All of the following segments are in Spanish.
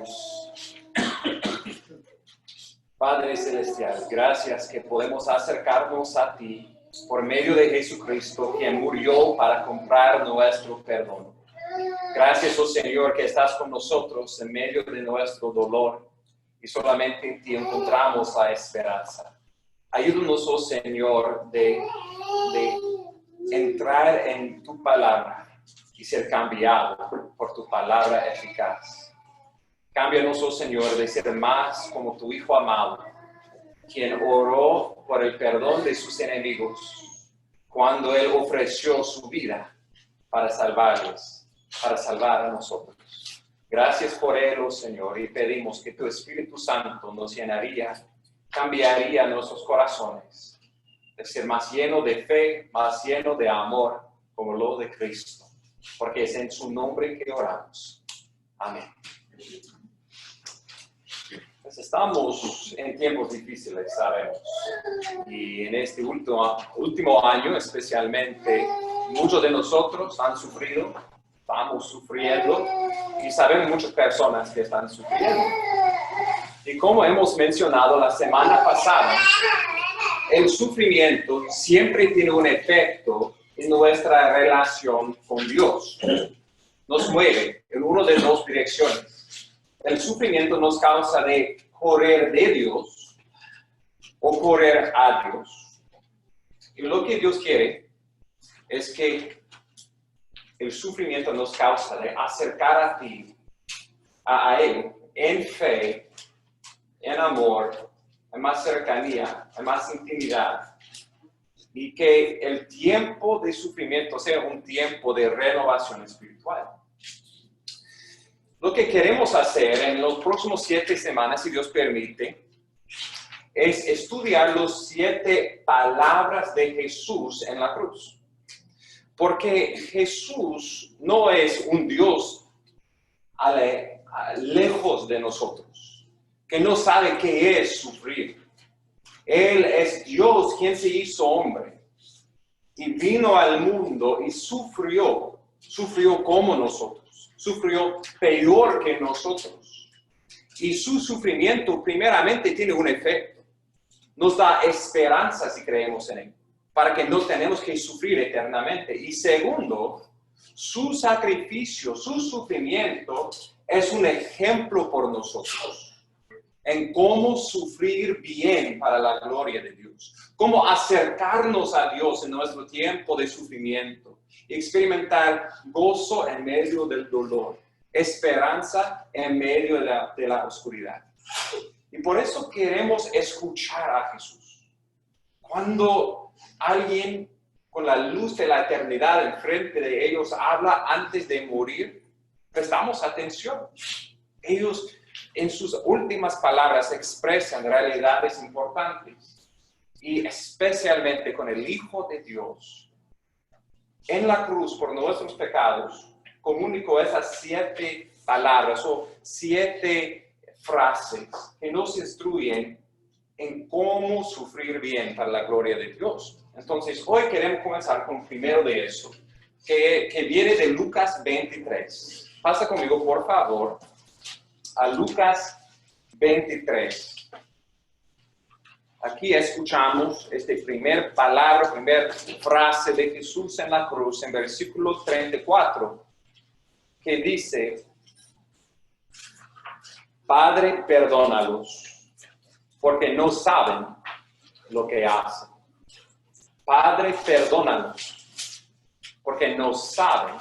Oremos. Padre Celestial, gracias que podemos acercarnos a ti por medio de Jesucristo, quien murió para comprar nuestro perdón. Gracias, oh Señor, que estás con nosotros en medio de nuestro dolor y solamente en ti encontramos la esperanza. Ayúdanos, oh Señor, de entrar en tu palabra y ser cambiado por tu palabra eficaz. Cámbianos, oh Señor, de ser más como tu Hijo amado, quien oró por el perdón de sus enemigos cuando Él ofreció su vida para salvarles, para salvar a nosotros. Gracias por Él, oh Señor, y pedimos que tu Espíritu Santo nos llenaría, cambiaría nuestros corazones, de ser más lleno de fe, más lleno de amor, como lo de Cristo, porque es en su nombre que oramos. Amén. Pues estamos en tiempos difíciles, sabemos, y en este último año especialmente, muchos de nosotros han sufrido, estamos sufriendo, y sabemos muchas personas que están sufriendo. Y como hemos mencionado la semana pasada, el sufrimiento siempre tiene un efecto en nuestra relación con Dios. Nos mueve en una de dos direcciones. El sufrimiento nos causa de correr de Dios o correr a Dios. Y lo que Dios quiere es que el sufrimiento nos causa de acercar a ti, a Él, en fe, en amor, en más cercanía, en más intimidad. Y que el tiempo de sufrimiento sea un tiempo de renovación espiritual. Lo que queremos hacer en los próximos 7 semanas, si Dios permite, es estudiar los 7 palabras de Jesús en la cruz. Porque Jesús no es un Dios lejos de nosotros, que no sabe qué es sufrir. Él es Dios quien se hizo hombre y vino al mundo y sufrió como nosotros. Sufrió peor que nosotros. Y su sufrimiento primeramente tiene un efecto. Nos da esperanza si creemos en Él, para que no tenemos que sufrir eternamente. Y segundo, su sacrificio, su sufrimiento es un ejemplo por nosotros en cómo sufrir bien para la gloria de Dios. Cómo acercarnos a Dios en nuestro tiempo de sufrimiento. Experimentar gozo en medio del dolor, esperanza en medio de la oscuridad. Y por eso queremos escuchar a Jesús. Cuando alguien con la luz de la eternidad enfrente de ellos habla antes de morir, prestamos atención. Ellos en sus últimas palabras expresan realidades importantes y especialmente con el Hijo de Dios. En la cruz, por nuestros pecados, comunicó esas 7 palabras o 7 frases que nos instruyen en cómo sufrir bien para la gloria de Dios. Entonces, hoy queremos comenzar con primero de eso, que viene de Lucas 23. Pasa conmigo, por favor, a Lucas 23. Aquí escuchamos primer frase de Jesús en la cruz, en versículo 34, que dice: Padre, perdónalos, porque no saben lo que hacen. Padre, perdónalos, porque no saben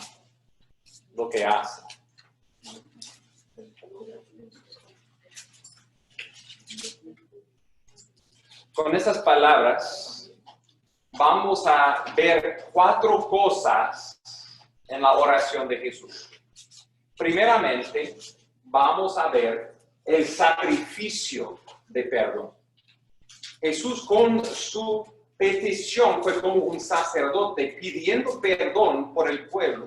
lo que hacen. Con esas palabras vamos a ver 4 cosas en la oración de Jesús. Primeramente, vamos a ver el sacrificio de perdón. Jesús con su petición fue como un sacerdote pidiendo perdón por el pueblo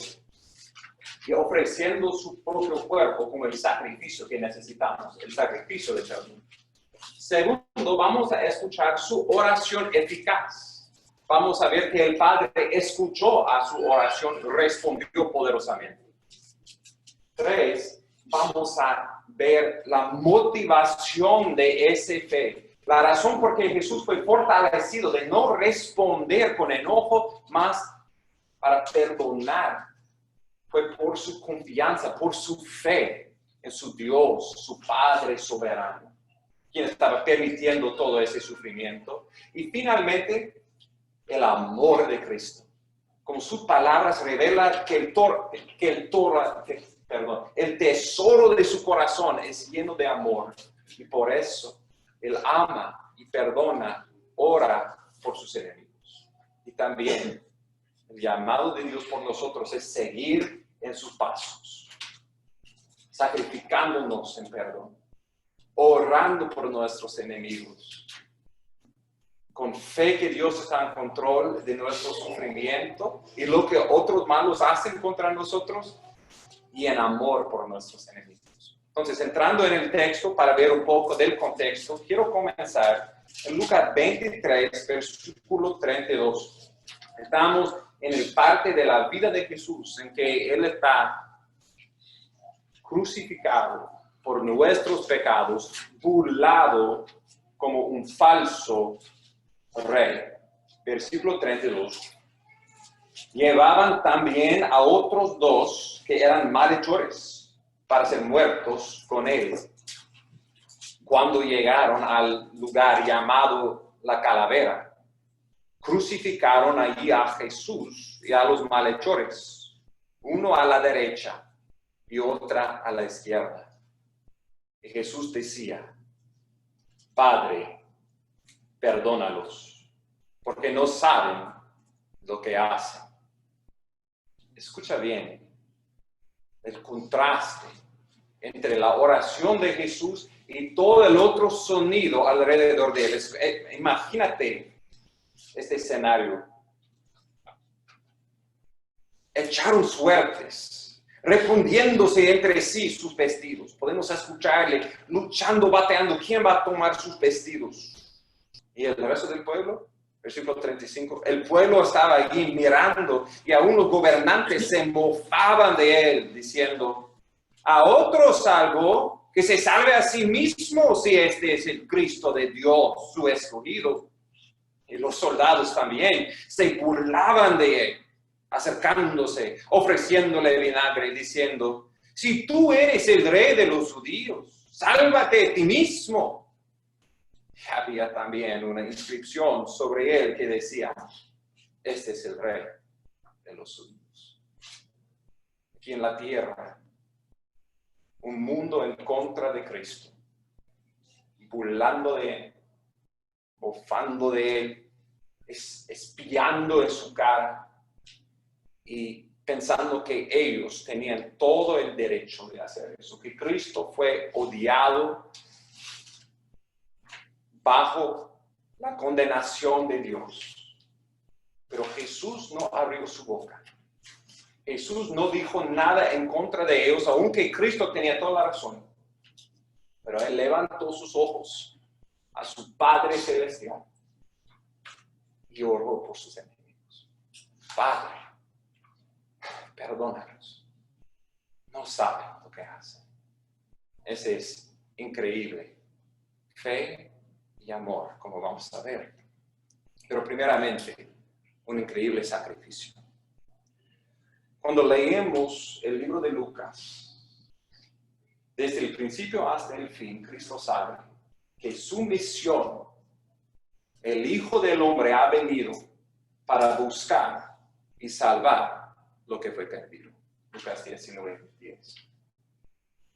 y ofreciendo su propio cuerpo como el sacrificio que necesitamos, el sacrificio de perdón. Segundo, vamos a escuchar su oración eficaz. Vamos a ver que el Padre escuchó a su oración y respondió poderosamente. 3, vamos a ver la motivación de esa fe. La razón por qué Jesús fue fortalecido de no responder con enojo, más para perdonar, fue por su confianza, por su fe en su Dios, su Padre soberano, quien estaba permitiendo todo ese sufrimiento. Y finalmente, el amor de Cristo. Como sus palabras revelan que el tesoro de su corazón es lleno de amor. Y por eso, Él ama y perdona, ora por sus enemigos. Y también, el llamado de Dios por nosotros es seguir en sus pasos, sacrificándonos en perdón, orando por nuestros enemigos, con fe que Dios está en control de nuestro sufrimiento y lo que otros malos hacen contra nosotros, y en amor por nuestros enemigos. Entonces, entrando en el texto para ver un poco del contexto, quiero comenzar en Lucas 23, versículo 32. Estamos en el parte de la vida de Jesús en que Él está crucificado por nuestros pecados, burlado como un falso rey. Versículo 32. Llevaban también a otros dos que eran malhechores para ser muertos con él. Cuando llegaron al lugar llamado La Calavera, crucificaron allí a Jesús y a los malhechores, uno a la derecha y otra a la izquierda. Y Jesús decía: Padre, perdónalos, porque no saben lo que hacen. Escucha bien el contraste entre la oración de Jesús y todo el otro sonido alrededor de él. Imagínate este escenario. Echaron suertes, refundiéndose entre sí sus vestidos. Podemos escucharle luchando, bateando. ¿Quién va a tomar sus vestidos? ¿Y el resto del pueblo? Versículo 35. El pueblo estaba allí mirando y aún los gobernantes se mofaban de él, diciendo: a otro salvo, que se salve a sí mismo si este es el Cristo de Dios, su escogido. Y los soldados también se burlaban de él, acercándose, ofreciéndole vinagre, diciendo: si tú eres el rey de los judíos, sálvate a ti mismo. Había también una inscripción sobre él que decía: este es el rey de los judíos. Aquí en la tierra, un mundo en contra de Cristo, burlando de él, mofando de él, espiando en su cara y pensando que ellos tenían todo el derecho de hacer eso, que Cristo fue odiado bajo la condenación de Dios. Pero Jesús no abrió su boca. Jesús no dijo nada en contra de ellos, aunque Cristo tenía toda la razón. Pero Él levantó sus ojos a su Padre Celestial y oró por sus enemigos. Padre, perdónalos. No saben lo que hacen. Ese es increíble. Fe y amor, como vamos a ver. Pero primeramente, un increíble sacrificio. Cuando leemos el libro de Lucas, desde el principio hasta el fin, Cristo sabe que su misión, el Hijo del Hombre ha venido para buscar y salvar lo que fue perdido. Lucas 19:10.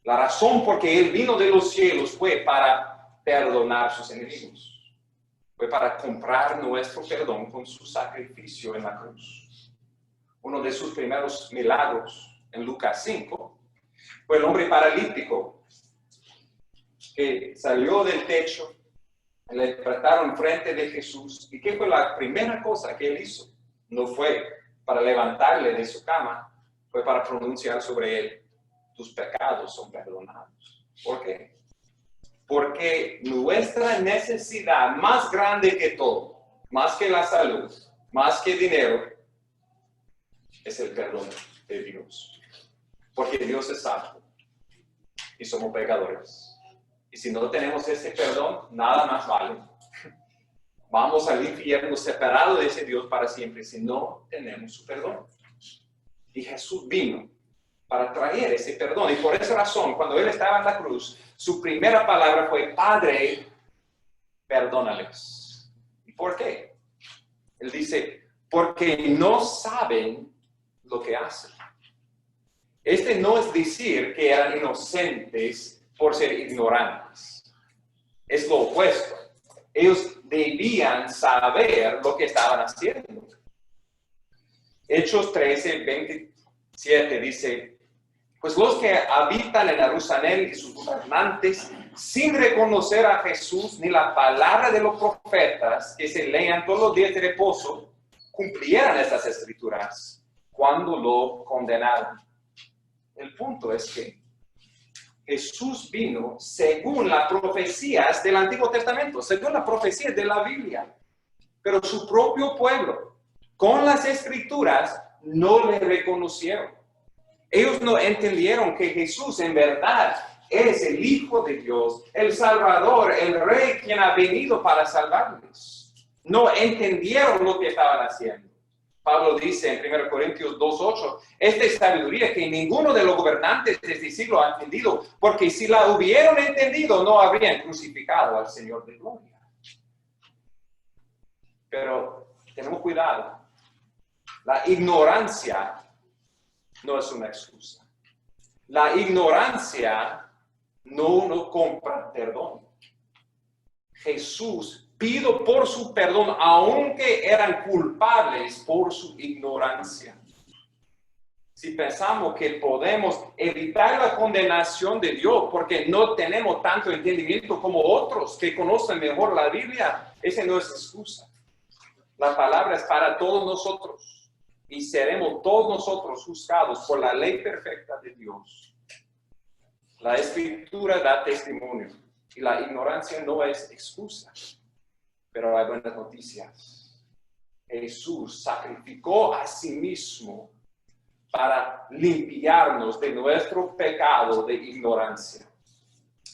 La razón por que Él vino de los cielos fue para perdonar sus enemigos. Fue para comprar nuestro perdón con su sacrificio en la cruz. Uno de sus primeros milagros en Lucas 5 fue el hombre paralítico que salió del techo, le trataron frente de Jesús. ¿Y qué fue la primera cosa que él hizo? No fue para levantarle de su cama, fue para pronunciar sobre él: tus pecados son perdonados. ¿Por qué? Porque nuestra necesidad más grande que todo, más que la salud, más que dinero, es el perdón de Dios. Porque Dios es santo. y somos pecadores. Y si no tenemos ese perdón, nada más vale. Vamos al infierno separado de ese Dios para siempre si no tenemos su perdón. Y Jesús vino para traer ese perdón. Y por esa razón, cuando Él estaba en la cruz, su primera palabra fue, Padre, perdónales. ¿Y por qué? Él dice, porque no saben lo que hacen. Este no es decir que eran inocentes por ser ignorantes. Es lo opuesto. Ellos debían saber lo que estaban haciendo. Hechos 13:27 dice, pues los que habitan en Jerusalén y sus gobernantes, sin reconocer a Jesús ni la palabra de los profetas que se lean todos los días de reposo, cumplieran estas escrituras cuando lo condenaron. El punto es que Jesús vino según las profecías del Antiguo Testamento, según las profecías de la Biblia. Pero su propio pueblo, con las Escrituras, no le reconocieron. Ellos no entendieron que Jesús en verdad es el Hijo de Dios, el Salvador, el Rey quien ha venido para salvarles. No entendieron lo que estaban haciendo. Pablo dice en 1 Corintios 2:8, esta es sabiduría que ninguno de los gobernantes de este siglo ha entendido, porque si la hubieran entendido, no habrían crucificado al Señor de gloria. Pero tenemos cuidado. La ignorancia no es una excusa. La ignorancia no compra perdón. Jesús pido por su perdón, aunque eran culpables por su ignorancia. Si pensamos que podemos evitar la condenación de Dios porque no tenemos tanto entendimiento como otros que conocen mejor la Biblia, esa no es excusa. La palabra es para todos nosotros y seremos todos nosotros juzgados por la ley perfecta de Dios. La Escritura da testimonio y la ignorancia no es excusa. Pero hay buenas noticias. Jesús sacrificó a sí mismo para limpiarnos de nuestro pecado de ignorancia.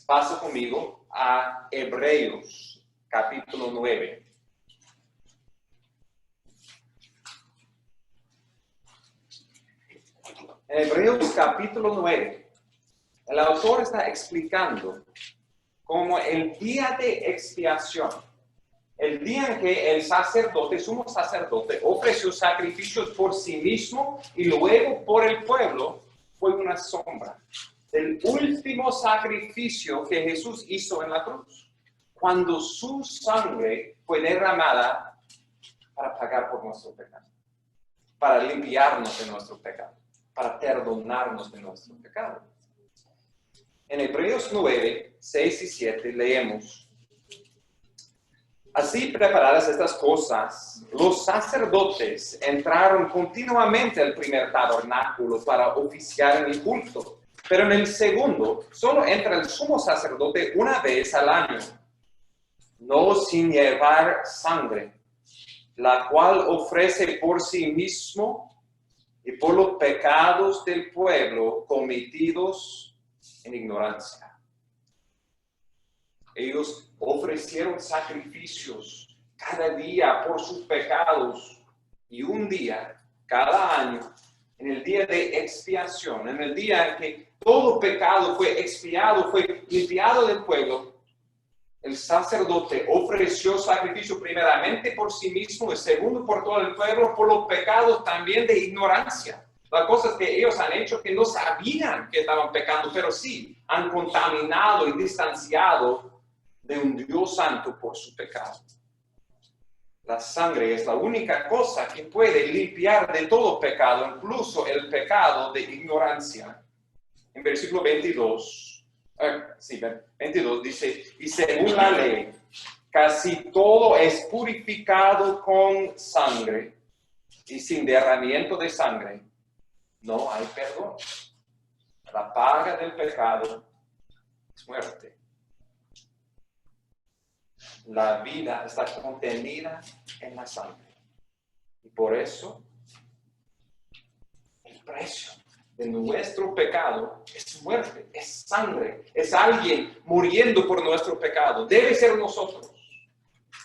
Pasa conmigo a Hebreos, capítulo 9. En Hebreos, capítulo 9, el autor está explicando cómo el día de expiación, el día en que el sacerdote, sumo sacerdote, ofreció sacrificios por sí mismo y luego por el pueblo, fue una sombra del último sacrificio que Jesús hizo en la cruz, cuando su sangre fue derramada para pagar por nuestro pecado, para limpiarnos de nuestro pecado, para perdonarnos de nuestro pecado. En Hebreos 9, 6 y 7 leemos, así preparadas estas cosas, los sacerdotes entraron continuamente al primer tabernáculo para oficiar en el culto, pero en el segundo solo entra el sumo sacerdote una vez al año, no sin llevar sangre, la cual ofrece por sí mismo y por los pecados del pueblo cometidos en ignorancia. Ellos ofrecieron sacrificios cada día por sus pecados y un día, cada año, en el día de expiación, en el día en que todo pecado fue expiado, fue limpiado del pueblo, el sacerdote ofreció sacrificio primeramente por sí mismo y segundo por todo el pueblo, por los pecados también de ignorancia. Las cosas que ellos han hecho que no sabían que estaban pecando, pero sí han contaminado y distanciado de un Dios santo por su pecado. La sangre es la única cosa que puede limpiar de todo pecado, incluso el pecado de ignorancia. En versículo 22 dice, y según la ley, casi todo es purificado con sangre, y sin derramamiento de sangre no hay perdón. La paga del pecado es muerte. La vida está contenida en la sangre. Y por eso, el precio de nuestro pecado es muerte, es sangre, es alguien muriendo por nuestro pecado. Debe ser nosotros.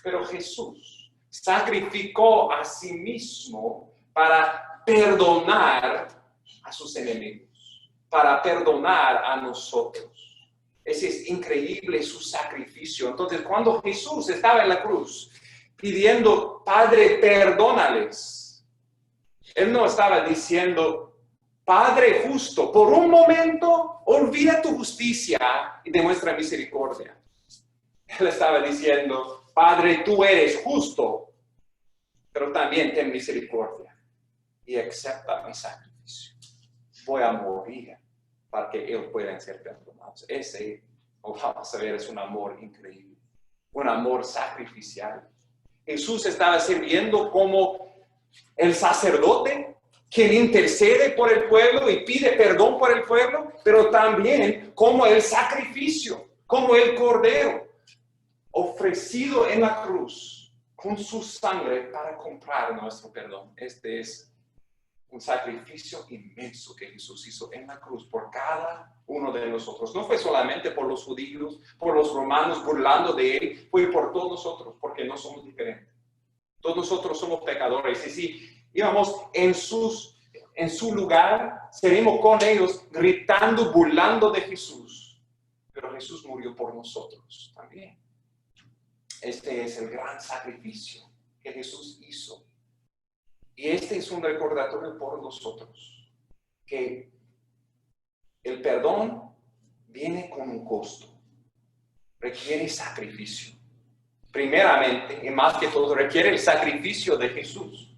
Pero Jesús sacrificó a sí mismo para perdonar a sus enemigos, para perdonar a nosotros. Ese es increíble su sacrificio. Entonces, cuando Jesús estaba en la cruz pidiendo, Padre, perdónales, Él no estaba diciendo, Padre justo, por un momento olvida tu justicia y demuestra misericordia. Él estaba diciendo, Padre, tú eres justo, pero también ten misericordia y acepta mi sacrificio. Voy a morir para que ellos puedan ser perdonados. Ese, vamos a ver, es un amor increíble, un amor sacrificial. Jesús estaba sirviendo como el sacerdote, quien intercede por el pueblo y pide perdón por el pueblo, pero también como el sacrificio, como el cordero, ofrecido en la cruz con su sangre para comprar nuestro perdón. Este es un sacrificio inmenso que Jesús hizo en la cruz por cada uno de nosotros. No fue solamente por los judíos, por los romanos burlando de él, fue por todos nosotros, porque no somos diferentes. Todos nosotros somos pecadores. Y si íbamos en su lugar, seremos con ellos gritando, burlando de Jesús. Pero Jesús murió por nosotros también. Este es el gran sacrificio que Jesús hizo. Y este es un recordatorio por nosotros, que el perdón viene con un costo, requiere sacrificio. Primeramente, y más que todo, requiere el sacrificio de Jesús.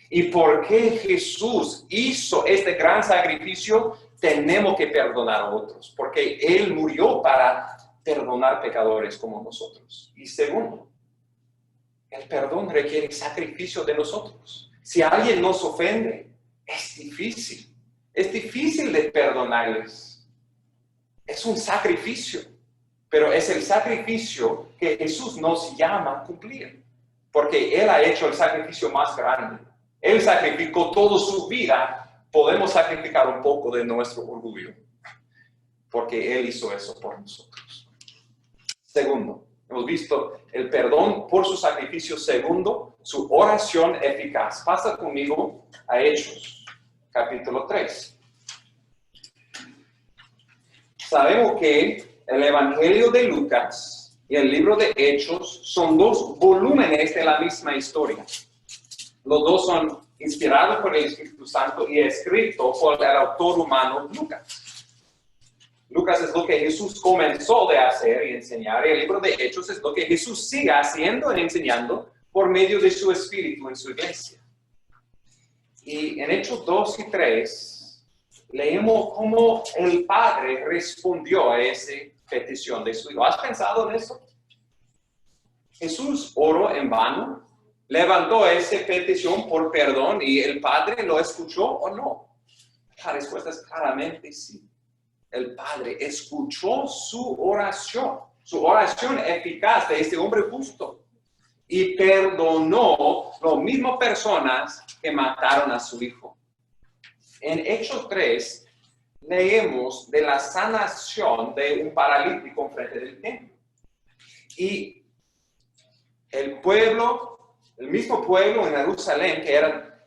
¿Y por qué Jesús hizo este gran sacrificio? Tenemos que perdonar a otros, porque Él murió para perdonar pecadores como nosotros. Y segundo, el perdón requiere sacrificio de nosotros. Si alguien nos ofende, es difícil de perdonarles. Es un sacrificio, pero es el sacrificio que Jesús nos llama a cumplir, porque Él ha hecho el sacrificio más grande. Él sacrificó toda su vida. Podemos sacrificar un poco de nuestro orgullo, porque Él hizo eso por nosotros. Segundo, hemos visto el perdón por su sacrificio. Segundo, su oración eficaz. Pasa conmigo a Hechos, capítulo 3. Sabemos que el Evangelio de Lucas y el libro de Hechos son dos volúmenes de la misma historia. Los dos son inspirados por el Espíritu Santo y escritos por el autor humano Lucas. Lucas es lo que Jesús comenzó de hacer y enseñar, y el libro de Hechos es lo que Jesús sigue haciendo y enseñando por medio de su Espíritu en su iglesia. Y en Hechos 2 y 3 leemos cómo el Padre respondió a esa petición de su Hijo. ¿Has pensado en eso? Jesús oró en vano, levantó esa petición por perdón y el Padre lo escuchó o no. La respuesta es claramente sí. El Padre escuchó su oración eficaz de este hombre justo, y perdonó las mismas personas que mataron a su hijo. En Hechos 3 leemos de la sanación de un paralítico frente del templo. Y el mismo pueblo en Jerusalén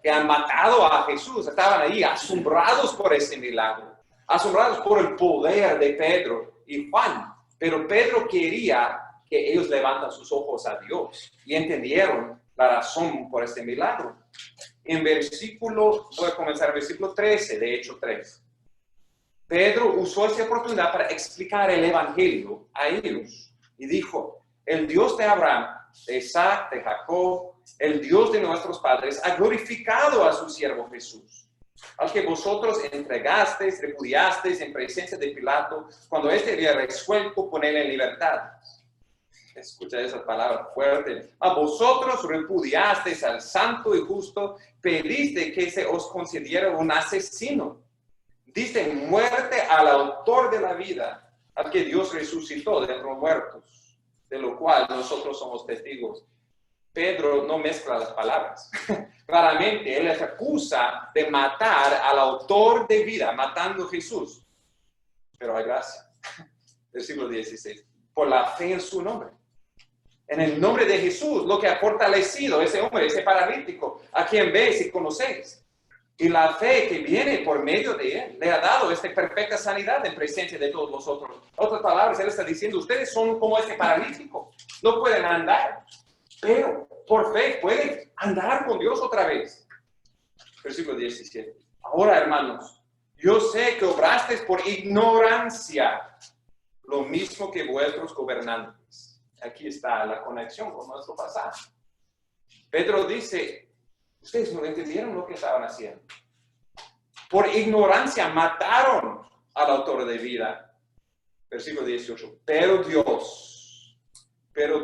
que han matado a Jesús, estaban ahí asombrados por ese milagro, asombrados por el poder de Pedro y Juan. Pero Pedro quería que ellos levanten sus ojos a Dios y entendieron la razón por este milagro. Voy a comenzar el versículo 13 de Hechos 3. Pedro usó esa oportunidad para explicar el evangelio a ellos y dijo: el Dios de Abraham, de Isaac, de Jacob, el Dios de nuestros padres, ha glorificado a su siervo Jesús, al que vosotros entregasteis, repudiasteis en presencia de Pilato, cuando éste había resuelto ponerle en libertad. Escucha esa palabra fuerte. A vosotros repudiasteis al santo y justo, pediste que se os concediera un asesino. Diste muerte al autor de la vida, al que Dios resucitó de los muertos, de lo cual nosotros somos testigos. Pedro no mezcla las palabras. Claramente, él les acusa de matar al autor de vida, matando a Jesús. Pero hay gracia. Versículo 16. Por la fe en su nombre. En el nombre de Jesús, lo que ha fortalecido ese hombre, ese paralítico, a quien veis y conocéis. Y la fe que viene por medio de él le ha dado esta perfecta sanidad en presencia de todos los otros. En otras palabras, él está diciendo, ustedes son como este paralítico. No pueden andar, pero por fe pueden andar con Dios otra vez. Versículo 17. Ahora, hermanos, yo sé que obrasteis por ignorancia, lo mismo que vuestros gobernantes. Aquí está la conexión con nuestro pasaje. Pedro dice, ustedes no entendieron lo que estaban haciendo. Por ignorancia mataron al autor de vida. Versículo 18. Pero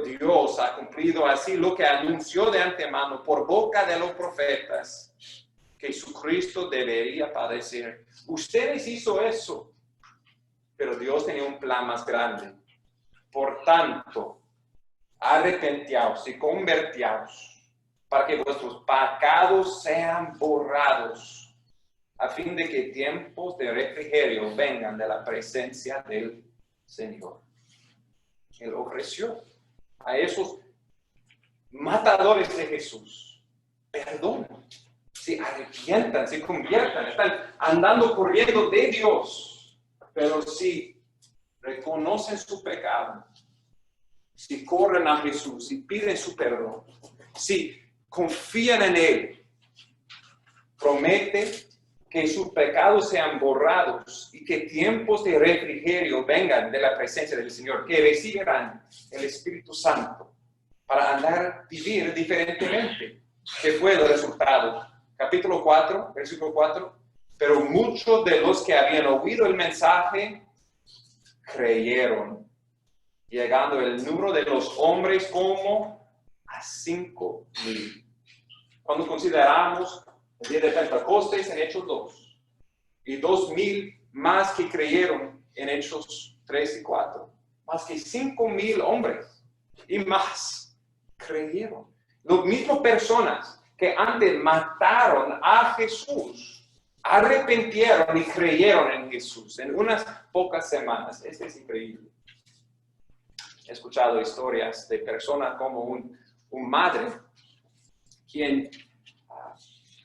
Dios ha cumplido así lo que anunció de antemano por boca de los profetas, que Jesucristo debería padecer. Ustedes hizo eso, pero Dios tenía un plan más grande. Por tanto, arrepentíos y convertíos, para que vuestros pecados sean borrados, a fin de que tiempos de refrigerio vengan de la presencia del Señor. Él ofreció a esos matadores de Jesús perdón. Se arrepientan, se conviertan, están andando corriendo de Dios, pero si reconocen su pecado, si corren a Jesús, si piden su perdón, si confían en Él, promete que sus pecados sean borrados y que tiempos de refrigerio vengan de la presencia del Señor, que recibirán el Espíritu Santo para vivir diferentemente. ¿Qué fue el resultado? Capítulo 4, versículo 4. Pero muchos de los que habían oído el mensaje creyeron, llegando el número de los hombres como a 5,000. Cuando consideramos el día de Pentecostés en Hechos 2 y 2,000 más que creyeron en Hechos 3 y 4, más que 5,000 hombres y más creyeron. Las mismas personas que antes mataron a Jesús, arrepintieron y creyeron en Jesús en unas pocas semanas. Esto es increíble. He escuchado historias de personas como un madre quien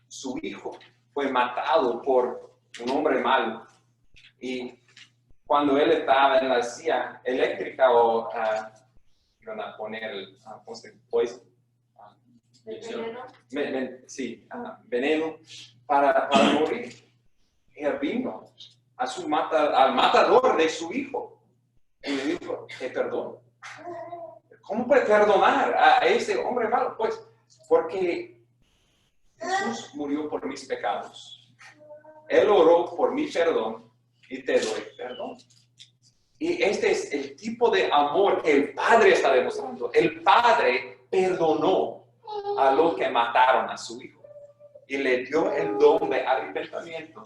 su hijo fue matado por un hombre malo, y cuando él estaba en la silla eléctrica o iban a poner el veneno para morir. Él vino al matador de su hijo y le dijo, te perdono. ¿Cómo puede perdonar a ese hombre malo? Pues porque Jesús murió por mis pecados. Él oró por mi perdón y te doy perdón. Y este es el tipo de amor que el Padre está demostrando. El Padre perdonó a los que mataron a su hijo y le dio el don de arrepentimiento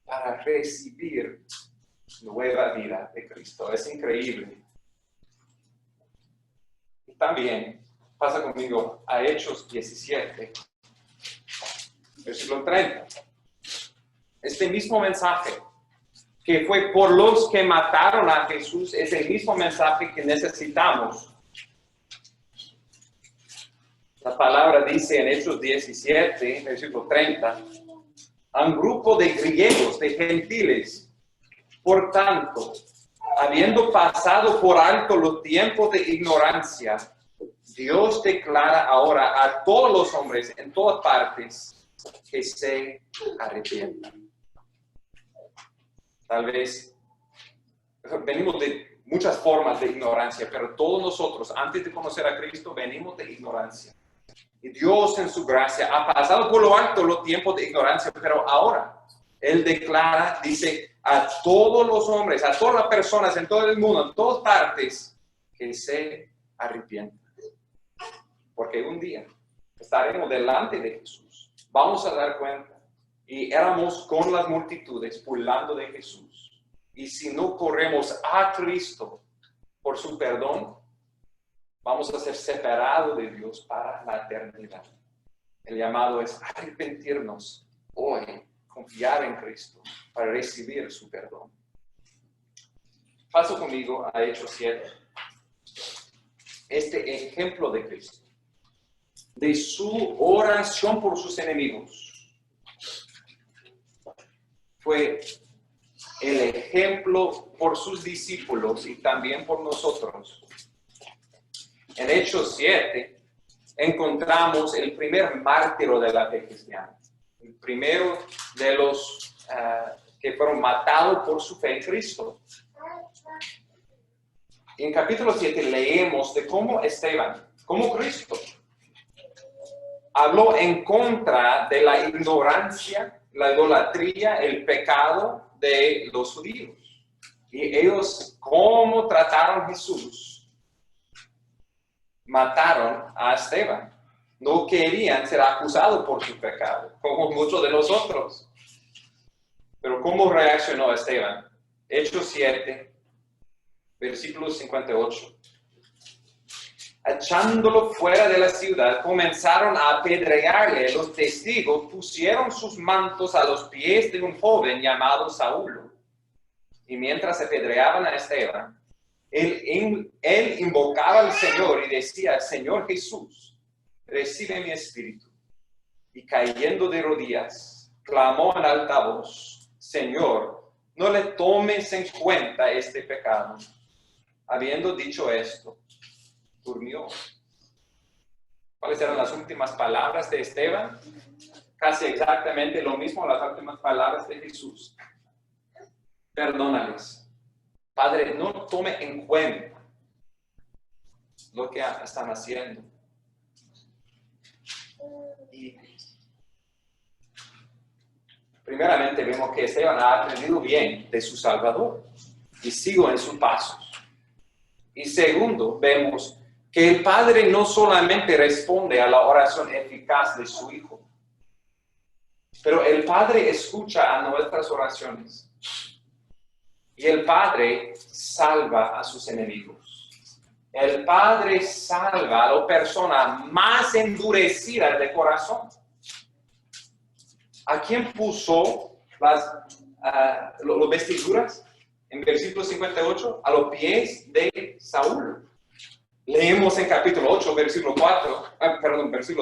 para recibir nueva vida de Cristo. Es increíble. Y también pasa conmigo a Hechos 17, versículo 30. Este mismo mensaje que fue por los que mataron a Jesús es el mismo mensaje que necesitamos. La palabra dice en Hechos 17, versículo 30, a un grupo de griegos, de gentiles. Por tanto, habiendo pasado por alto los tiempos de ignorancia, Dios declara ahora a todos los hombres en todas partes que se arrepientan. Tal vez venimos de muchas formas de ignorancia, pero todos nosotros, antes de conocer a Cristo, venimos de ignorancia. Y Dios en su gracia ha pasado por lo alto los tiempos de ignorancia, pero ahora Él declara, dice, a todos los hombres, a todas las personas en todo el mundo, en todas partes, que se arrepientan. Porque un día estaremos delante de Jesús, vamos a dar cuenta, y éramos con las multitudes burlando de Jesús. Y si no corremos a Cristo por su perdón, vamos a ser separados de Dios para la eternidad. El llamado es arrepentirnos hoy, confiar en Cristo para recibir su perdón. Paso conmigo a Hechos 7. Este ejemplo de Cristo, de su oración por sus enemigos, fue el ejemplo por sus discípulos y también por nosotros. En Hechos 7 encontramos el primer mártir de la fe cristiana, el primero de los que fueron matados por su fe en Cristo. Y en capítulo 7 leemos de cómo Esteban, como Cristo, habló en contra de la ignorancia, la idolatría, el pecado de los judíos. Y ellos, ¿cómo trataron a Jesús? Mataron a Esteban. No querían ser acusados por su pecado, como muchos de nosotros. Pero ¿cómo reaccionó Esteban? Hechos 7, versículo 58. Echándolo fuera de la ciudad, comenzaron a apedrearle. Los testigos pusieron sus mantos a los pies de un joven llamado Saulo. Y mientras apedreaban a Esteban, él invocaba al Señor y decía: Señor Jesús, recibe mi espíritu. Y cayendo de rodillas, clamó en alta voz: Señor, no le tomes en cuenta este pecado. Habiendo dicho esto, durmió. ¿Cuáles eran las últimas palabras de Esteban? Casi exactamente lo mismo, las últimas palabras de Jesús. Perdónales. Padre, no tome en cuenta lo que están haciendo. Y primeramente vemos que Esteban ha aprendido bien de su Salvador y sigo en sus pasos. Y segundo, vemos que el Padre no solamente responde a la oración eficaz de su Hijo, pero el Padre escucha a nuestras oraciones. Y el Padre salva a sus enemigos. El Padre salva a la persona más endurecida de corazón. ¿A quién puso las vestiduras? En versículo 58, a los pies de Saúl. Leemos en capítulo 8, versículo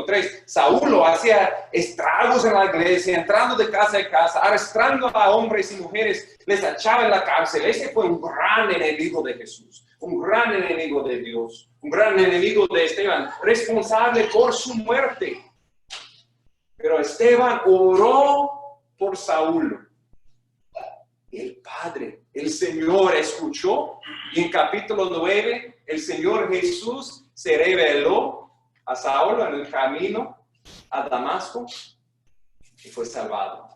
3, Saúl hacía estragos en la iglesia, entrando de casa en casa, arrastrando a hombres y mujeres, les echaba en la cárcel. Ese fue un gran enemigo de Jesús, un gran enemigo de Dios, un gran enemigo de Esteban, responsable por su muerte. Pero Esteban oró por Saúl. El Padre, el Señor escuchó, y en capítulo 9, el Señor Jesús se reveló a Saulo en el camino a Damasco y fue salvado.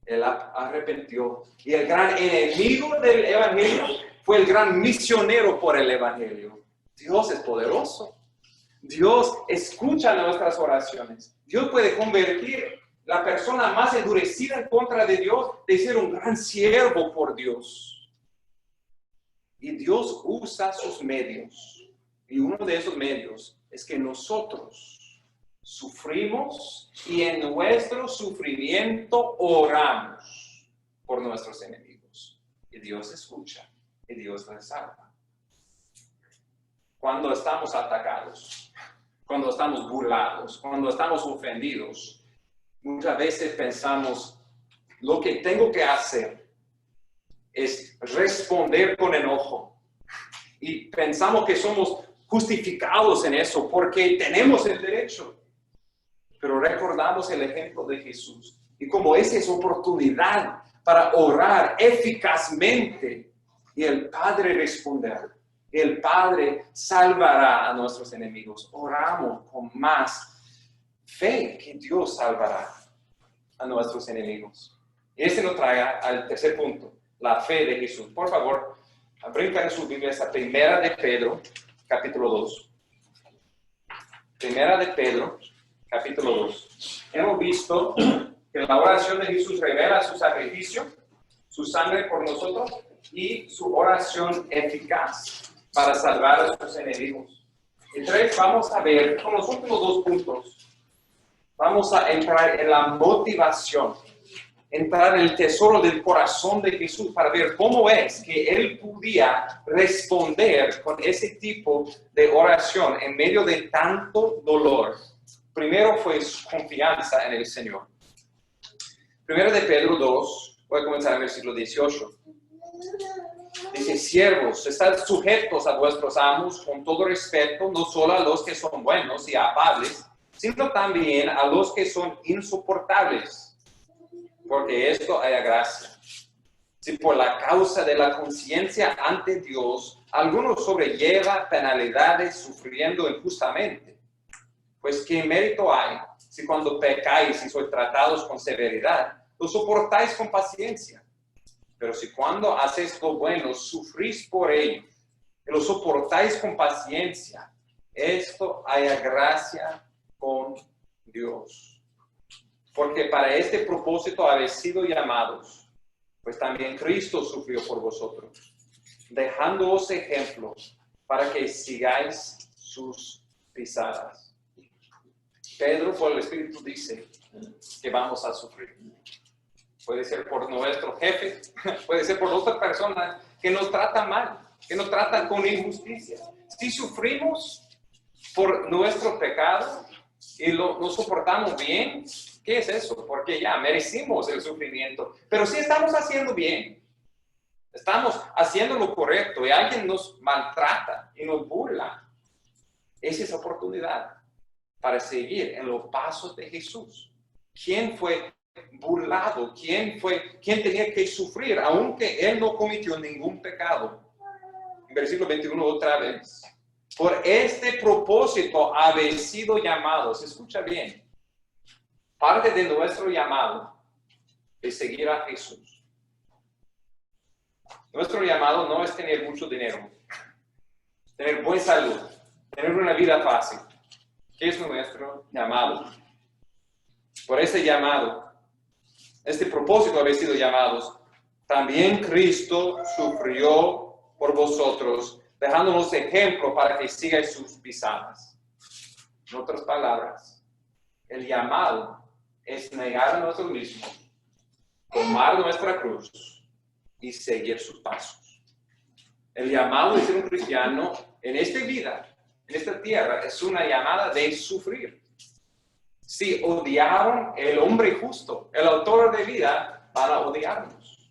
Él arrepintió. Y el gran enemigo del Evangelio fue el gran misionero por el Evangelio. Dios es poderoso. Dios escucha nuestras oraciones. Dios puede convertir la persona más endurecida en contra de Dios de ser un gran siervo por Dios. Y Dios usa sus medios. Y uno de esos medios es que nosotros sufrimos y en nuestro sufrimiento oramos por nuestros enemigos. Y Dios escucha y Dios les salva. Cuando estamos atacados, cuando estamos burlados, cuando estamos ofendidos, muchas veces pensamos, lo que tengo que hacer es responder con enojo. Y pensamos que somos justificados en eso porque tenemos el derecho. Pero recordamos el ejemplo de Jesús. Y como esa es oportunidad para orar eficazmente, y el Padre responderá. El Padre salvará a nuestros enemigos. Oramos con más fe que Dios salvará a nuestros enemigos. Y este nos trae al tercer punto, la fe de Jesús. Por favor, brincan en sus Biblias a Primera de Pedro, capítulo 2. Primera de Pedro, capítulo 2. Hemos visto que la oración de Jesús revela su sacrificio, su sangre por nosotros y su oración eficaz para salvar a sus enemigos. Y tres, vamos a ver, con los últimos dos puntos, vamos a entrar en la motivación, entrar en el tesoro del corazón de Jesús para ver cómo es que Él podía responder con ese tipo de oración en medio de tanto dolor. Primero fue su confianza en el Señor. Primero de Pedro 2, voy a comenzar en el versículo 18. Dice, siervos, estad sujetos a vuestros amos con todo respeto, no solo a los que son buenos y amables, sino también a los que son insoportables, porque esto haya gracia. Si por la causa de la conciencia ante Dios, alguno sobrelleva penalidades sufriendo injustamente, pues ¿qué mérito hay si cuando pecáis y sois tratados con severidad, lo soportáis con paciencia? Pero si cuando hacéis lo bueno, sufrís por ello, y lo soportáis con paciencia, esto haya gracia con Dios. Porque para este propósito habéis sido llamados, pues también Cristo sufrió por vosotros, dejándoos ejemplos para que sigáis sus pisadas. Pedro, por el Espíritu, dice que vamos a sufrir. Puede ser por nuestro jefe, puede ser por otra persona que nos trata mal, que nos trata con injusticia. Si sufrimos por nuestro pecado y lo soportamos bien, ¿qué es eso? Porque ya merecimos el sufrimiento. Pero si estamos haciendo bien, estamos haciendo lo correcto y alguien nos maltrata y nos burla, esa es oportunidad para seguir en los pasos de Jesús. ¿Quién fue burlado? ¿Quién tenía que sufrir, aunque él no cometió ningún pecado? En versículo 21 otra vez. Por este propósito habéis sido llamados. Escucha bien. Parte de nuestro llamado es seguir a Jesús. Nuestro llamado no es tener mucho dinero, tener buena salud, tener una vida fácil. ¿Qué es nuestro llamado? Por ese llamado, este propósito habéis sido llamados. También Cristo sufrió por vosotros, dejándonos ejemplo para que sigáis sus pisadas. En otras palabras, el llamado es negar a nosotros mismos, tomar nuestra cruz y seguir sus pasos. El llamado de ser un cristiano en esta vida, en esta tierra, es una llamada de sufrir. Si odiaron el hombre justo, el autor de vida, van a odiarnos.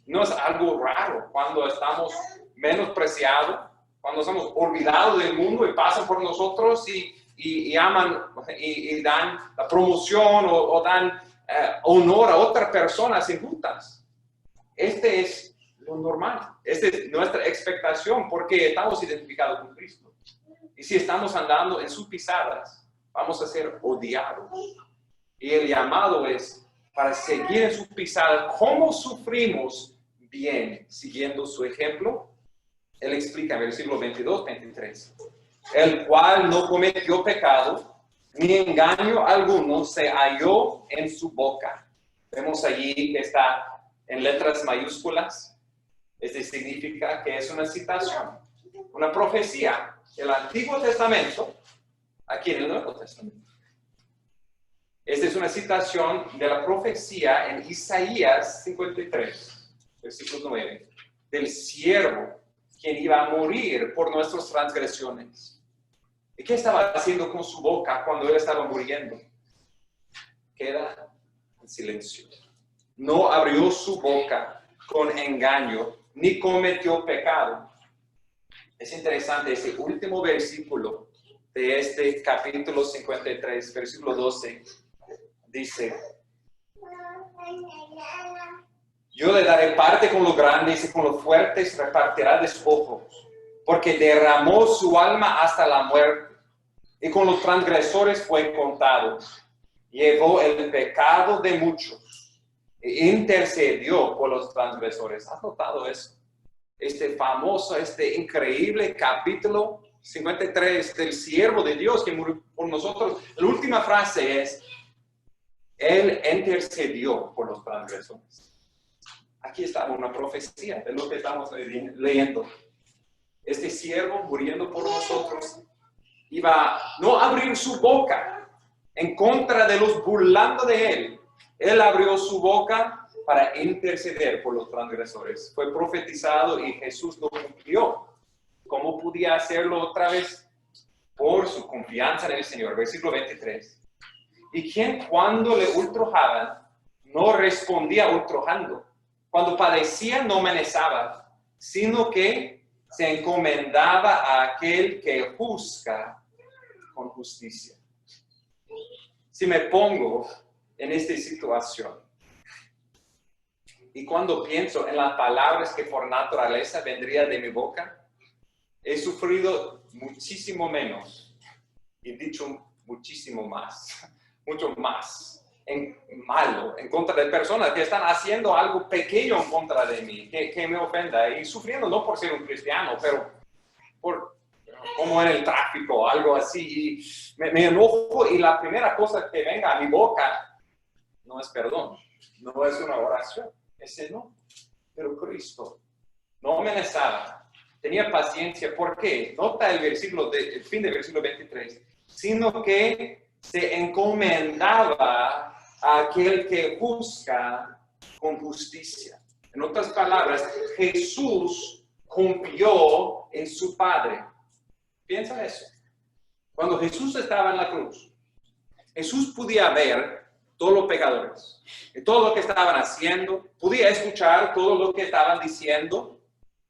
No es algo raro cuando estamos menospreciados, cuando estamos olvidados del mundo y pasan por nosotros y aman y dan la promoción o dan honor a otras personas injustas. Este es lo normal. Esta es nuestra expectación porque estamos identificados con Cristo. Y si estamos andando en sus pisadas, vamos a ser odiados. Y el llamado es para seguir en sus pisadas. ¿Cómo sufrimos? Bien, siguiendo su ejemplo. Él explica en versículo 22, 23. El cual no cometió pecado, ni engaño alguno se halló en su boca. Vemos allí que está en letras mayúsculas. Esto significa que es una citación, una profecía del Antiguo Testamento, aquí en el Nuevo Testamento. Esta es una citación de la profecía en Isaías 53, versículo 9, del siervo quien iba a morir por nuestras transgresiones. ¿Y qué estaba haciendo con su boca cuando él estaba muriendo? Queda en silencio. No abrió su boca con engaño, ni cometió pecado. Es interesante ese último versículo de este capítulo 53, versículo 12, dice: yo le daré parte con los grandes y con los fuertes repartirá despojos, porque derramó su alma hasta la muerte, y con los transgresores fue contado. Llevó el pecado de muchos e intercedió por los transgresores. ¿Has notado eso? Este famoso, este increíble capítulo 53 del siervo de Dios que murió por nosotros. La última frase es: él intercedió por los transgresores. Aquí está una profecía de lo que estamos leyendo. Este siervo muriendo por nosotros, iba a no abrir su boca en contra de los burlando de él. Él abrió su boca para interceder por los transgresores. Fue profetizado y Jesús lo cumplió. ¿Cómo podía hacerlo otra vez? Por su confianza en el Señor. Versículo 23. Y quien cuando le ultrajaban, no respondía ultrajando. Cuando padecía, no amenazaba, sino que se encomendaba a aquel que juzga con justicia. Si me pongo en esta situación, y cuando pienso en las palabras que por naturaleza vendría de mi boca, he sufrido muchísimo menos y dicho muchísimo más, mucho más malo en contra de personas que están haciendo algo pequeño en contra de mí, que me ofenda, y sufriendo no por ser un cristiano, pero por como en el tráfico o algo así, y me enojo y la primera cosa que venga a mi boca no es perdón, no es una oración, ese no. Pero Cristo no amenazaba, tenía paciencia. ¿Por qué? Nota el fin del versículo 23, sino que se encomendaba a aquel que juzga con justicia. En otras palabras, Jesús confió en su Padre. Piensa eso. Cuando Jesús estaba en la cruz, Jesús podía ver todos los pecadores, todo lo que estaban haciendo, podía escuchar todo lo que estaban diciendo,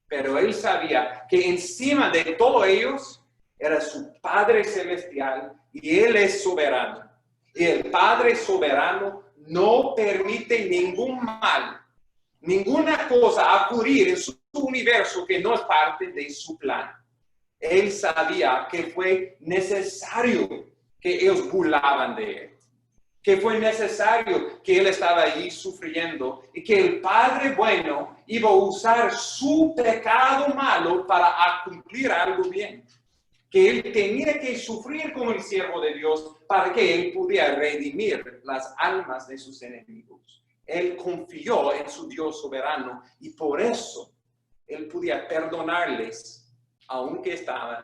pero él sabía que encima de todos ellos era su Padre Celestial y él es soberano. Y el Padre soberano no permite ningún mal, ninguna cosa ocurrir en su universo que no es parte de su plan. Él sabía que fue necesario que ellos burlaban de él, que fue necesario que él estaba allí sufriendo y que el Padre bueno iba a usar su pecado malo para cumplir algo bien. Que él tenía que sufrir como el siervo de Dios para que él pudiera redimir las almas de sus enemigos. Él confió en su Dios soberano y por eso él podía perdonarles aunque estaban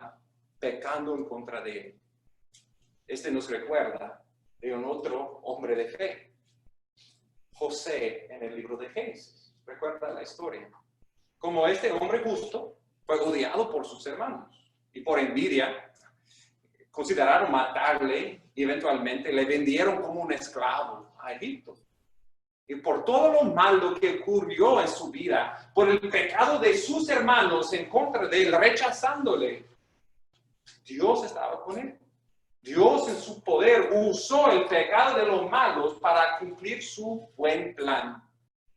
pecando en contra de él. Este nos recuerda de un otro hombre de fe, José, en el libro de Génesis. Recuerda la historia. Como este hombre justo fue odiado por sus hermanos y por envidia consideraron matarle y eventualmente le vendieron como un esclavo a Egipto. Y por todo lo malo que ocurrió en su vida, por el pecado de sus hermanos en contra de él, rechazándole, Dios estaba con él. Dios en su poder usó el pecado de los malos para cumplir su buen plan.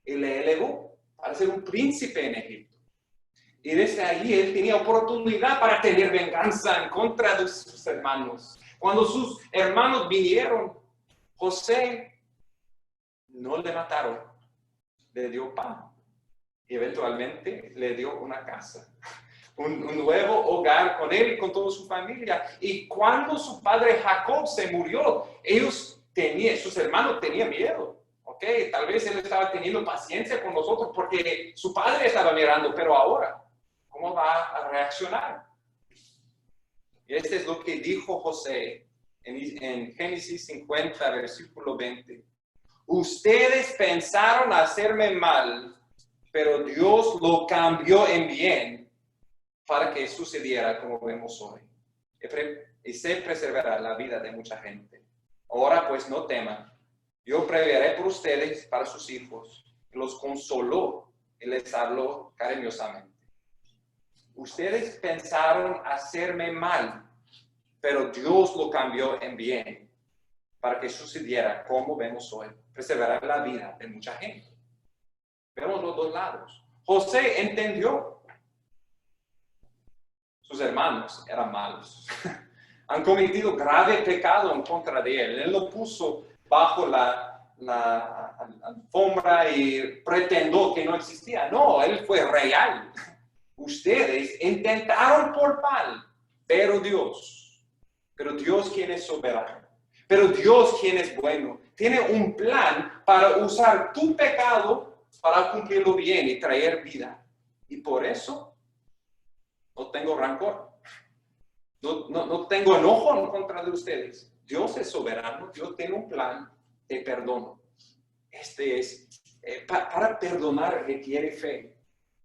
Y le elevó para ser un príncipe en Egipto. Y desde allí él tenía oportunidad para tener venganza en contra de sus hermanos. Cuando sus hermanos vinieron, José no le mataron, le dio pan y eventualmente le dio una casa, un nuevo hogar con él y con toda su familia. Y cuando su padre Jacob se murió, sus hermanos tenían miedo. Okay, tal vez él estaba teniendo paciencia con nosotros porque su padre estaba mirando, pero ahora, ¿cómo va a reaccionar? Y este es lo que dijo José en Génesis 50, versículo 20. Ustedes pensaron hacerme mal, pero Dios lo cambió en bien para que sucediera como vemos hoy. Y se preservará la vida de mucha gente. Ahora pues no teman. Yo preveré por ustedes para sus hijos. Los consoló y les habló cariñosamente. Ustedes pensaron hacerme mal, pero Dios lo cambió en bien para que sucediera como vemos hoy. Preservará la vida de mucha gente. Vemos los dos lados. José entendió. Sus hermanos eran malos. Han cometido grave pecado en contra de él. Él lo puso bajo la alfombra y pretendió que no existía. No, él fue real. Ustedes intentaron por mal, pero Dios quien es soberano, pero Dios quien es bueno, tiene un plan para usar tu pecado para cumplirlo bien y traer vida. Y por eso no tengo rancor. No tengo enojo en contra de ustedes. Dios es soberano, Dios tiene un plan de perdón. Para perdonar requiere fe.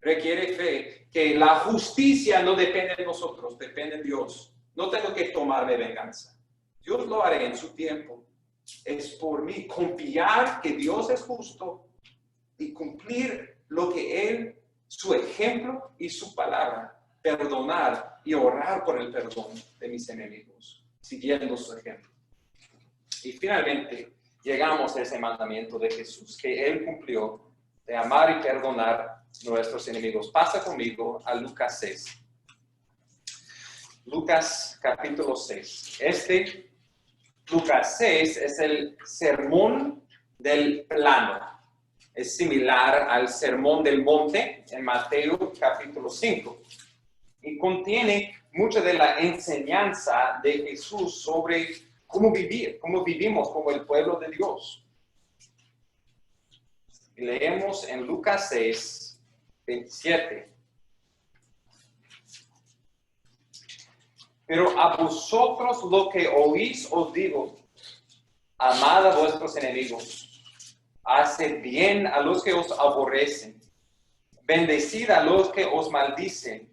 Requiere fe que la justicia no depende de nosotros, depende de Dios. No tengo que tomarme venganza. Dios lo hará en su tiempo. Es por mí confiar que Dios es justo y cumplir lo que Él, su ejemplo y su palabra, perdonar y orar por el perdón de mis enemigos, siguiendo su ejemplo. Y finalmente llegamos a ese mandamiento de Jesús que Él cumplió de amar y perdonar nuestros enemigos. Pasa conmigo a Lucas 6. Lucas capítulo 6. Lucas 6 es el sermón del plano. Es similar al sermón del monte en Mateo capítulo 5. Y contiene mucha de la enseñanza de Jesús sobre cómo vivir, cómo vivimos como el pueblo de Dios. Y leemos en Lucas 6, 27. Pero a vosotros lo que oís os digo, amad a vuestros enemigos, haced bien a los que os aborrecen, bendecid a los que os maldicen,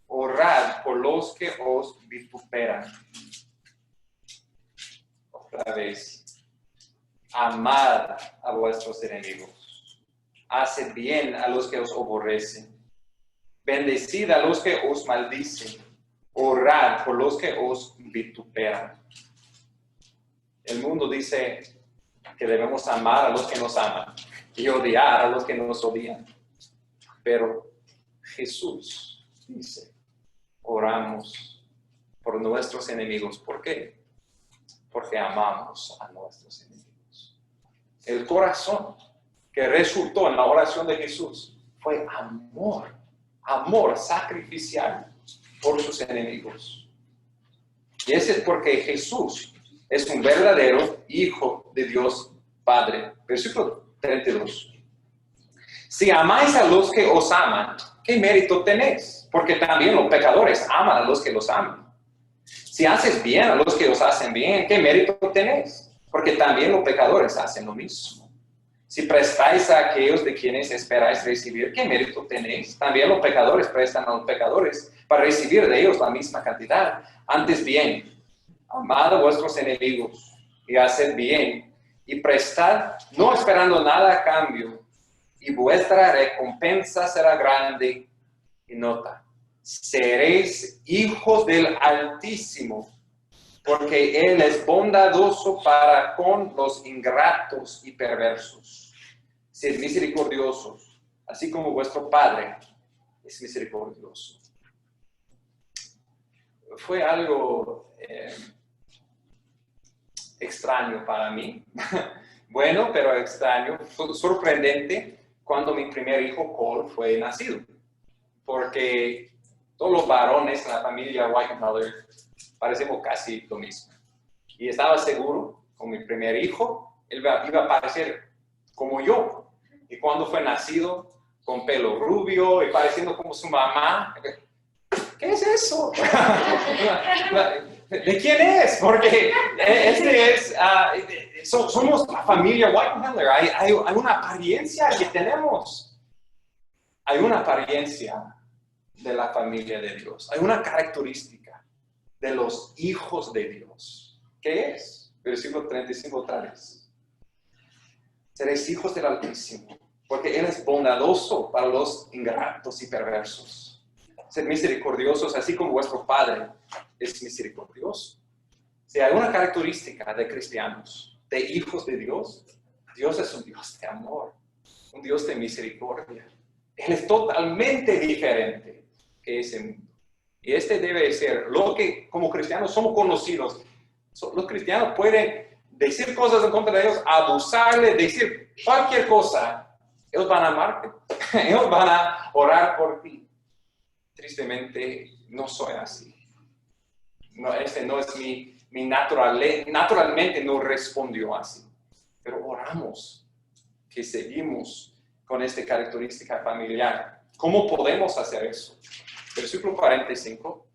orad por los que os vituperan. Otra vez, amad a vuestros enemigos, haced bien a los que os aborrecen, bendecid a los que os maldicen, orad por los que os vituperan. El mundo dice que debemos amar a los que nos aman y odiar a los que nos odian. Pero Jesús dice, oramos por nuestros enemigos. ¿Por qué? Porque amamos a nuestros enemigos. El corazón que resultó en la oración de Jesús fue amor sacrificial por sus enemigos. Y ese es porque Jesús es un verdadero Hijo de Dios Padre. Versículo 32. Si amáis a los que os aman, ¿qué mérito tenéis? Porque también los pecadores aman a los que los aman. Si haces bien a los que os hacen bien, ¿qué mérito tenéis? Porque también los pecadores hacen lo mismo. Si prestáis a aquellos de quienes esperáis recibir, ¿qué mérito tenéis? También los pecadores prestan a los pecadores para recibir de ellos la misma cantidad. Antes bien, amad a vuestros enemigos y haced bien y prestad, no esperando nada a cambio, y vuestra recompensa será grande. Y nota, seréis hijos del Altísimo, porque Él es bondadoso para con los ingratos y perversos. Sed misericordiosos, así como vuestro Padre es misericordioso. Fue algo extraño para mí. Bueno, pero extraño, sorprendente cuando mi primer hijo, Cole, fue nacido. Porque todos los varones en la familia Whiteheller parecemos casi lo mismo. Y estaba seguro, con mi primer hijo, él iba a parecer como yo. Y cuando fue nacido, con pelo rubio y pareciendo como su mamá, ¿qué es eso? ¿De quién es? Porque somos la familia Whiteheller. Hay una apariencia que tenemos. Hay una apariencia de la familia de Dios. Hay una característica de los hijos de Dios. ¿Qué es? Versículo 35 otra vez. Seréis hijos del Altísimo, porque Él es bondadoso para los ingratos y perversos. Sed misericordiosos, así como vuestro Padre es misericordioso. Si hay una característica de cristianos, de hijos de Dios, Dios es un Dios de amor, un Dios de misericordia. Él es totalmente diferente que ese mundo. Y debe ser lo que como cristianos somos conocidos. Los cristianos pueden decir cosas en contra de ellos, abusarle, decir cualquier cosa. Ellos van a amarte, ellos van a orar por ti. Tristemente, no soy así. No, no es mi naturalmente no respondió así. Pero oramos que seguimos con esta característica familiar. ¿Cómo podemos hacer eso? Versículo 45.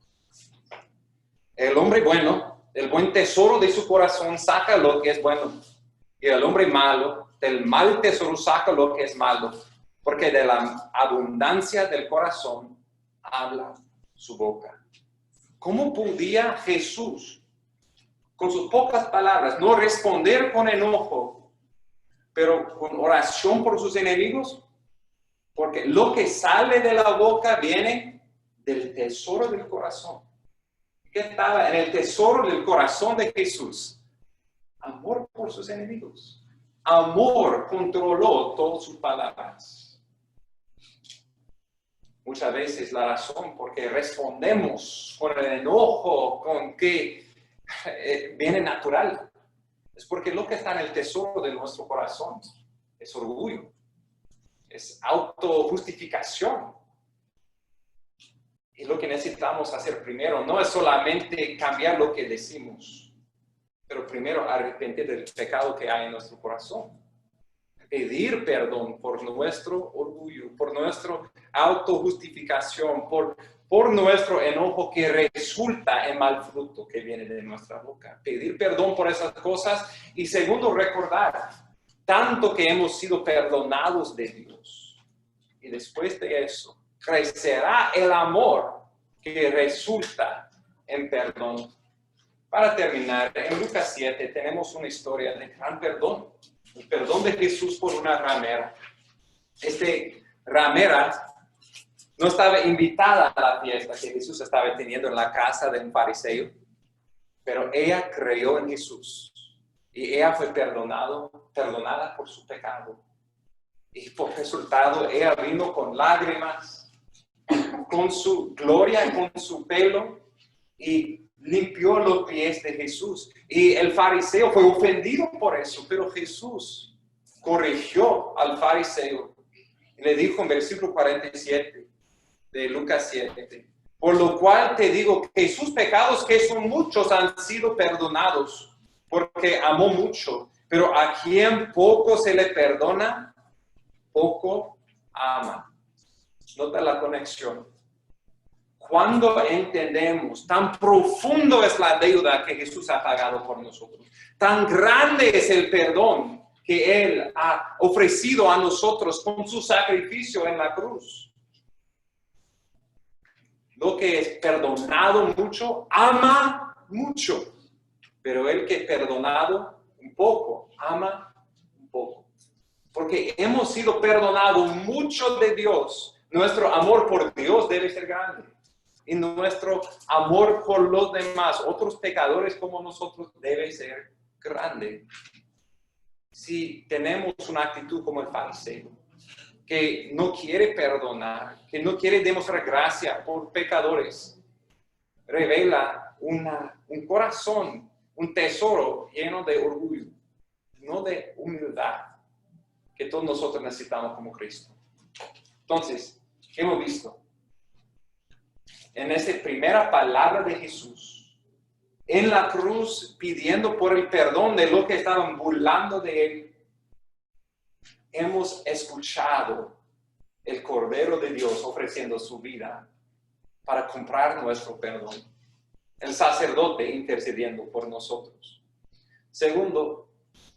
El hombre bueno, el buen tesoro de su corazón saca lo que es bueno. Y el hombre malo, del mal tesoro saca lo que es malo. Porque de la abundancia del corazón habla su boca. ¿Cómo podía Jesús, con sus pocas palabras, no responder con enojo, pero con oración por sus enemigos? Porque lo que sale de la boca viene del tesoro del corazón. ¿Qué estaba en el tesoro del corazón de Jesús? Amor por sus enemigos. Amor controló todas sus palabras. Muchas veces la razón por qué respondemos con el enojo, con que viene natural, es porque lo que está en el tesoro de nuestro corazón es orgullo, es autojustificación. Y lo que necesitamos hacer primero no es solamente cambiar lo que decimos, pero primero arrepentir del pecado que hay en nuestro corazón. Pedir perdón por nuestro orgullo, por nuestra autojustificación, por nuestro enojo que resulta en mal fruto que viene de nuestra boca. Pedir perdón por esas cosas. Y segundo, recordar tanto que hemos sido perdonados de Dios. Y después de eso, crecerá el amor que resulta en perdón. Para terminar, en Lucas 7 tenemos una historia de gran perdón. El perdón de Jesús por una ramera. Ramera no estaba invitada a la fiesta que Jesús estaba teniendo en la casa de un fariseo, pero ella creyó en Jesús y ella fue perdonada por su pecado. Y por resultado, ella vino con lágrimas, con su gloria, con su pelo, y limpió los pies de Jesús. Y el fariseo fue ofendido por eso, pero Jesús corrigió al fariseo. Y le dijo en versículo 47 de Lucas 7, por lo cual te digo que sus pecados, que son muchos, han sido perdonados, porque amó mucho. Pero a quien poco se le perdona, poco ama. Nota la conexión. Cuando entendemos tan profundo es la deuda que Jesús ha pagado por nosotros, tan grande es el perdón que Él ha ofrecido a nosotros con su sacrificio en la cruz. Lo que es perdonado mucho, ama mucho, pero el que es perdonado un poco, ama un poco. Porque hemos sido perdonados mucho de Dios, nuestro amor por Dios debe ser grande. Y nuestro amor por los demás, otros pecadores como nosotros, debe ser grande. Si tenemos una actitud como el fariseo, que no quiere perdonar, que no quiere demostrar gracia por pecadores, revela un corazón, un tesoro lleno de orgullo, no de humildad, que todos nosotros necesitamos como Cristo. Entonces, ¿qué hemos visto? En esa primera palabra de Jesús, en la cruz, pidiendo por el perdón de lo que estaban burlando de Él, hemos escuchado el Cordero de Dios ofreciendo su vida para comprar nuestro perdón. El sacerdote intercediendo por nosotros. Segundo,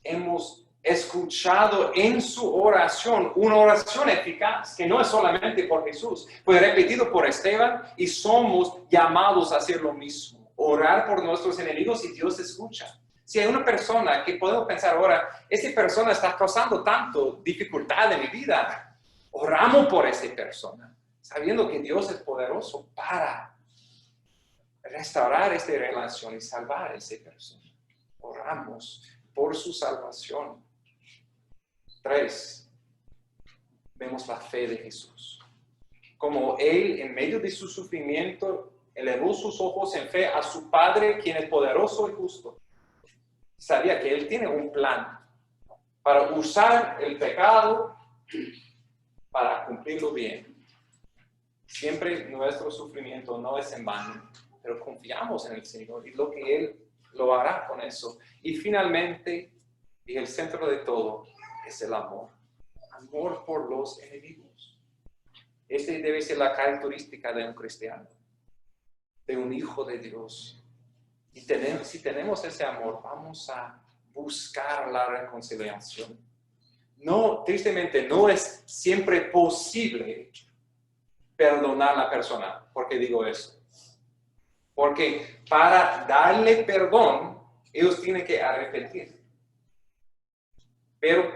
hemos escuchado en su oración, una oración eficaz, que no es solamente por Jesús, fue repetido por Esteban y somos llamados a hacer lo mismo, orar por nuestros enemigos y Dios escucha. Si hay una persona que podemos pensar ahora, esta persona está causando tanto dificultad en mi vida, oramos por esa persona, sabiendo que Dios es poderoso para restaurar esta relación y salvar a esa persona. Oramos por su salvación. 3. Vemos la fe de Jesús. Como Él, en medio de su sufrimiento, elevó sus ojos en fe a su Padre, quien es poderoso y justo. Sabía que Él tiene un plan para usar el pecado para cumplirlo bien. Siempre nuestro sufrimiento no es en vano, pero confiamos en el Señor y lo que Él lo hará con eso. Y finalmente, y el centro de todo, es el amor. Amor por los enemigos. Esta debe ser la característica de un cristiano, de un hijo de Dios. Y si tenemos ese amor, vamos a buscar la reconciliación. No, tristemente, no es siempre posible perdonar a la persona. ¿Por qué digo eso? Porque para darle perdón, ellos tienen que arrepentir. Pero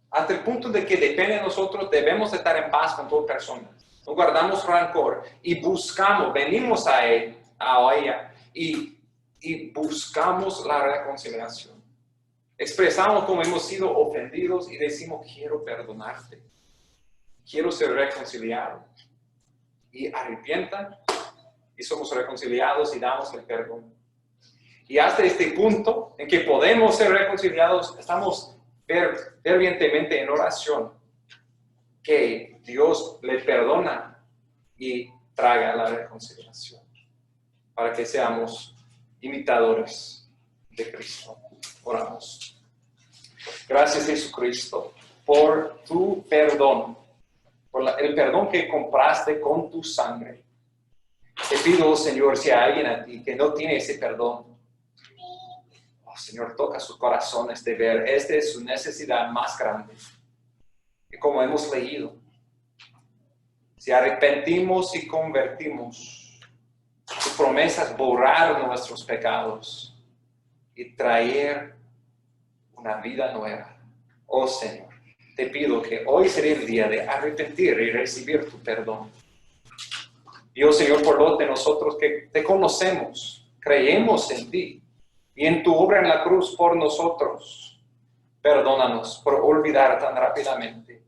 hasta el punto de que depende de nosotros, debemos estar en paz con toda persona. No guardamos rancor y buscamos, venimos a él, a ella, y buscamos la reconciliación. Expresamos como hemos sido ofendidos y decimos, quiero perdonarte. Quiero ser reconciliado. Y arrepientan y somos reconciliados y damos el perdón. Y hasta este punto en que podemos ser reconciliados, estamos fervientemente en oración que Dios le perdona y traiga la reconciliación para que seamos imitadores de Cristo. Oramos. Gracias, Jesucristo, por tu perdón, por el perdón que compraste con tu sangre. Te pido, Señor, si hay alguien a ti que no tiene ese perdón, oh, Señor, toca sus corazones de ver, esta es su necesidad más grande. Y como hemos leído, si arrepentimos y convertimos, tu promesa es borrar nuestros pecados y traer una vida nueva. Oh Señor, te pido que hoy sería el día de arrepentir y recibir tu perdón. Dios, Señor, por lo de nosotros que te conocemos, creemos en ti y en tu obra en la cruz por nosotros. Perdónanos por olvidar tan rápidamente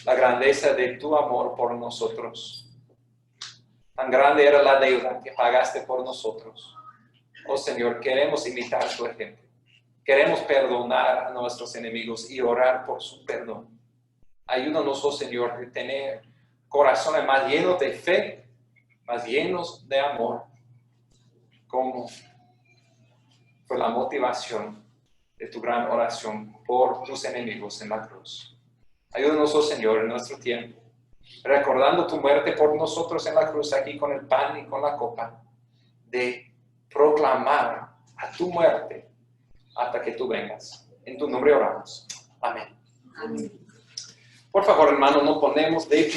la grandeza de tu amor por nosotros. Tan grande era la deuda que pagaste por nosotros. Oh Señor, queremos imitar tu ejemplo. Queremos perdonar a nuestros enemigos y orar por su perdón. Ayúdanos, oh Señor, a tener corazones más llenos de fe, más llenos de amor, como fue la motivación de tu gran oración por tus enemigos en la cruz. Ayúdanos, oh Señor, en nuestro tiempo, recordando tu muerte por nosotros en la cruz, aquí con el pan y con la copa, de proclamar a tu muerte hasta que tú vengas. En tu nombre oramos. Amén. Amén. Por favor, hermano, nos ponemos de pie.